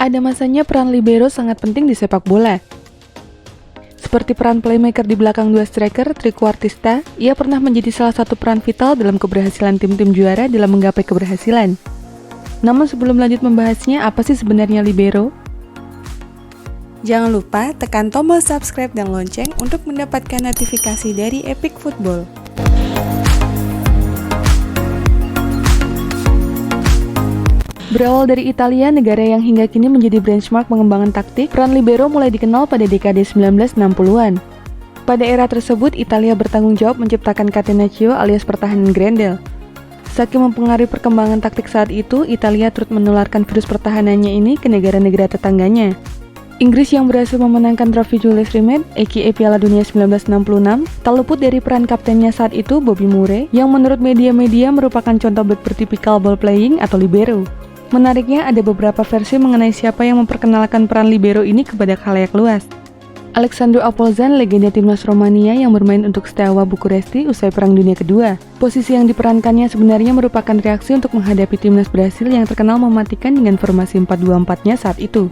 Ada masanya peran libero sangat penting di sepak bola. Seperti peran playmaker di belakang dua striker, trequartista, ia pernah menjadi salah satu peran vital dalam keberhasilan tim-tim juara dalam menggapai keberhasilan. Namun sebelum lanjut membahasnya, apa sih sebenarnya libero? Jangan lupa tekan tombol subscribe dan lonceng untuk mendapatkan notifikasi dari Epic Football. Berawal dari Italia, negara yang hingga kini menjadi benchmark pengembangan taktik, peran libero mulai dikenal pada dekade 1960-an. Pada era tersebut, Italia bertanggung jawab menciptakan catenaccio alias pertahanan Grendel. Saking mempengaruhi perkembangan taktik saat itu, Italia turut menularkan virus pertahanannya ini ke negara-negara tetangganya. Inggris yang berhasil memenangkan trofi Jules Rimet, aka Piala Dunia 1966, tak luput dari peran kaptennya saat itu, Bobby Moore, yang menurut media-media merupakan contoh back bertipikal ball playing atau libero. Menariknya, ada beberapa versi mengenai siapa yang memperkenalkan peran libero ini kepada khalayak luas. Alexandru Apolzan, legenda timnas Romania yang bermain untuk Steaua Bukuresti usai Perang Dunia Kedua. Posisi yang diperankannya sebenarnya merupakan reaksi untuk menghadapi timnas Brasil yang terkenal mematikan dengan formasi 4-2-4-nya saat itu.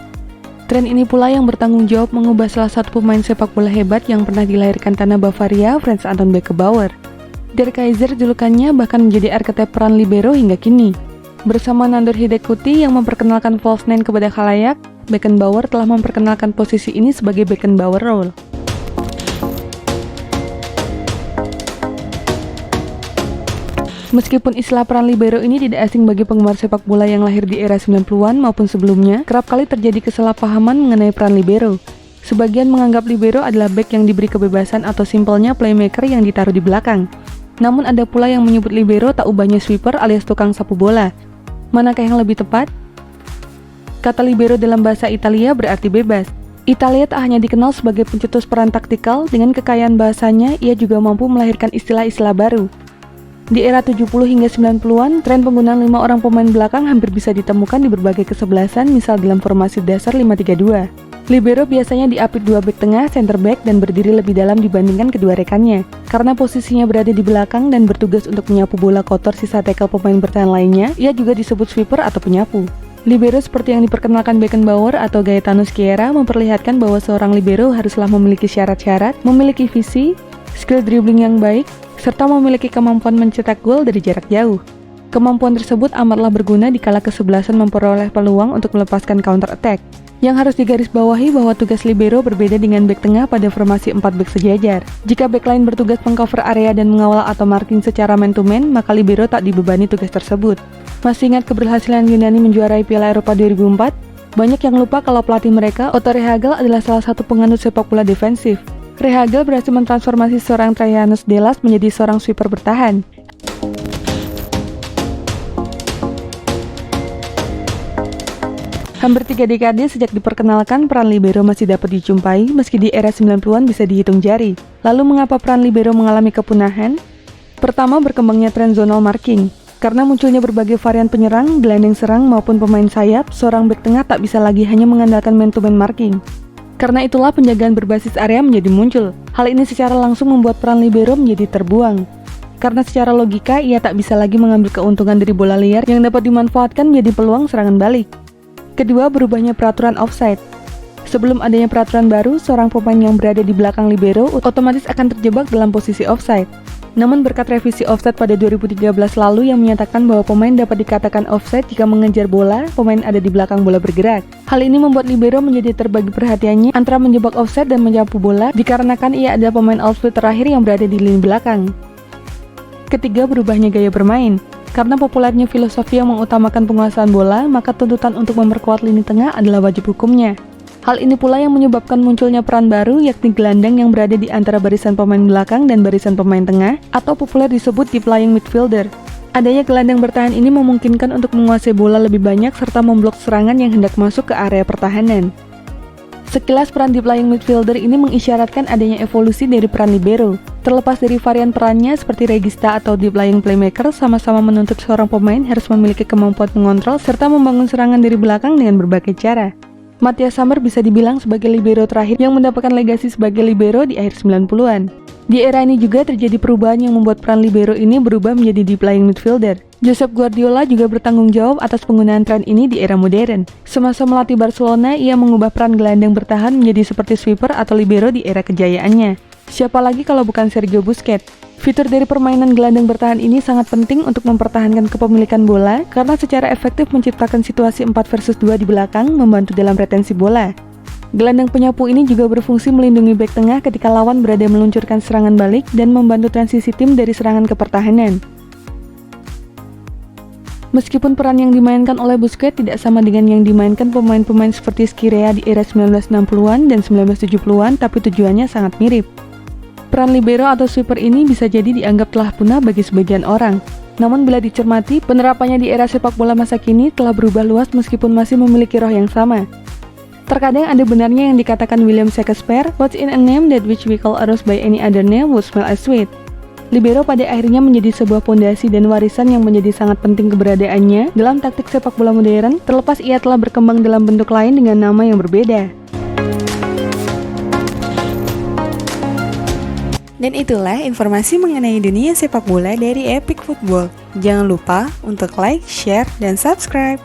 Tren ini pula yang bertanggung jawab mengubah salah satu pemain sepak bola hebat yang pernah dilahirkan tanah Bavaria, Franz Anton Beckenbauer. Der Kaiser julukannya bahkan menjadi arketip peran libero hingga kini. Bersama Nandor Hidekuti yang memperkenalkan false nine kepada khalayak, Beckenbauer telah memperkenalkan posisi ini sebagai Beckenbauer role. Meskipun istilah peran libero ini tidak asing bagi penggemar sepak bola yang lahir di era 90-an maupun sebelumnya, kerap kali terjadi kesalahpahaman mengenai peran libero. Sebagian menganggap libero adalah back yang diberi kebebasan atau simpelnya playmaker yang ditaruh di belakang. Namun ada pula yang menyebut libero tak ubahnya sweeper alias tukang sapu bola. Manakah yang lebih tepat? Kata libero dalam bahasa Italia berarti bebas. Italia tak hanya dikenal sebagai pencetus peran taktikal, dengan kekayaan bahasanya, ia juga mampu melahirkan istilah-istilah baru. Di era 70 hingga 90-an, tren penggunaan 5 orang pemain belakang hampir bisa ditemukan di berbagai kesebelasan, misal dalam formasi dasar 5-3-2. Libero biasanya diapit 2 bek tengah, center back, dan berdiri lebih dalam dibandingkan kedua rekannya. Karena posisinya berada di belakang dan bertugas untuk menyapu bola kotor sisa tackle pemain bertahan lainnya, ia juga disebut sweeper atau penyapu. Libero seperti yang diperkenalkan Beckenbauer atau Gaetano Sciarra memperlihatkan bahwa seorang libero haruslah memiliki syarat-syarat, memiliki visi, skill dribbling yang baik, serta memiliki kemampuan mencetak gol dari jarak jauh. Kemampuan tersebut amatlah berguna dikala kesebelasan memperoleh peluang untuk melepaskan counter attack. Yang harus digarisbawahi bahwa tugas libero berbeda dengan bek tengah pada formasi 4 bek sejajar. Jika bek lain bertugas mengcover area dan mengawal atau marking secara man-to-man, maka libero tak dibebani tugas tersebut. Masih ingat keberhasilan Yunani menjuarai Piala Eropa 2004? Banyak yang lupa kalau pelatih mereka, Otto Rehhagel, adalah salah satu penganut sepak bola defensif. Rehhagel berhasil mentransformasi seorang Traianus Delas menjadi seorang sweeper bertahan. Hampir 3 dekade sejak diperkenalkan, peran libero masih dapat dijumpai, meski di era 90-an bisa dihitung jari. Lalu mengapa peran libero mengalami kepunahan? Pertama, berkembangnya tren zonal marking. Karena munculnya berbagai varian penyerang, gelandang serang maupun pemain sayap, seorang bek tengah tak bisa lagi hanya mengandalkan man-to-man marking. Karena itulah penjagaan berbasis area menjadi muncul. Hal ini secara langsung membuat peran libero menjadi terbuang. Karena secara logika, ia tak bisa lagi mengambil keuntungan dari bola liar yang dapat dimanfaatkan menjadi peluang serangan balik. Kedua, berubahnya peraturan offside. Sebelum adanya peraturan baru, seorang pemain yang berada di belakang libero otomatis akan terjebak dalam posisi offside. Namun berkat revisi offside pada 2013 lalu yang menyatakan bahwa pemain dapat dikatakan offside jika mengejar bola, pemain ada di belakang bola bergerak. Hal ini membuat libero menjadi terbagi perhatiannya antara menjebak offside dan menyapu bola, dikarenakan ia adalah pemain outfield terakhir yang berada di lini belakang. Ketiga, berubahnya gaya bermain. Karena populernya filosofi yang mengutamakan penguasaan bola, maka tuntutan untuk memperkuat lini tengah adalah wajib hukumnya. Hal ini pula yang menyebabkan munculnya peran baru, yakni gelandang yang berada di antara barisan pemain belakang dan barisan pemain tengah, atau populer disebut deep lying midfielder. Adanya gelandang bertahan ini memungkinkan untuk menguasai bola lebih banyak serta memblok serangan yang hendak masuk ke area pertahanan. Sekilas peran deep lying midfielder ini mengisyaratkan adanya evolusi dari peran libero. Terlepas dari varian perannya seperti regista atau deep lying playmaker, sama-sama menuntut seorang pemain harus memiliki kemampuan mengontrol serta membangun serangan dari belakang dengan berbagai cara. Matthias Sammer bisa dibilang sebagai libero terakhir yang mendapatkan legasi sebagai libero di akhir 90-an. Di era ini juga terjadi perubahan yang membuat peran libero ini berubah menjadi deep lying midfielder. Josep Guardiola juga bertanggung jawab atas penggunaan tren ini di era modern. Semasa melatih Barcelona, ia mengubah peran gelandang bertahan menjadi seperti sweeper atau libero di era kejayaannya. Siapa lagi kalau bukan Sergio Busquets? Fitur dari permainan gelandang bertahan ini sangat penting untuk mempertahankan kepemilikan bola karena secara efektif menciptakan situasi 4 versus 2 di belakang, membantu dalam retensi bola. Gelandang penyapu ini juga berfungsi melindungi bek tengah ketika lawan berada meluncurkan serangan balik dan membantu transisi tim dari serangan ke pertahanan. Meskipun peran yang dimainkan oleh Busquets tidak sama dengan yang dimainkan pemain-pemain seperti Scirea di era 1960-an dan 1970-an, tapi tujuannya sangat mirip. Peran libero atau sweeper ini bisa jadi dianggap telah punah bagi sebagian orang. Namun bila dicermati, penerapannya di era sepak bola masa kini telah berubah luas meskipun masih memiliki roh yang sama. Terkadang ada benarnya yang dikatakan William Shakespeare, "What's in a name that which we call others by any other name would smell as sweet." Libero pada akhirnya menjadi sebuah pondasi dan warisan yang menjadi sangat penting keberadaannya dalam taktik sepak bola modern, terlepas ia telah berkembang dalam bentuk lain dengan nama yang berbeda. Dan itulah informasi mengenai dunia sepak bola dari Epic Football. Jangan lupa untuk like, share, dan subscribe.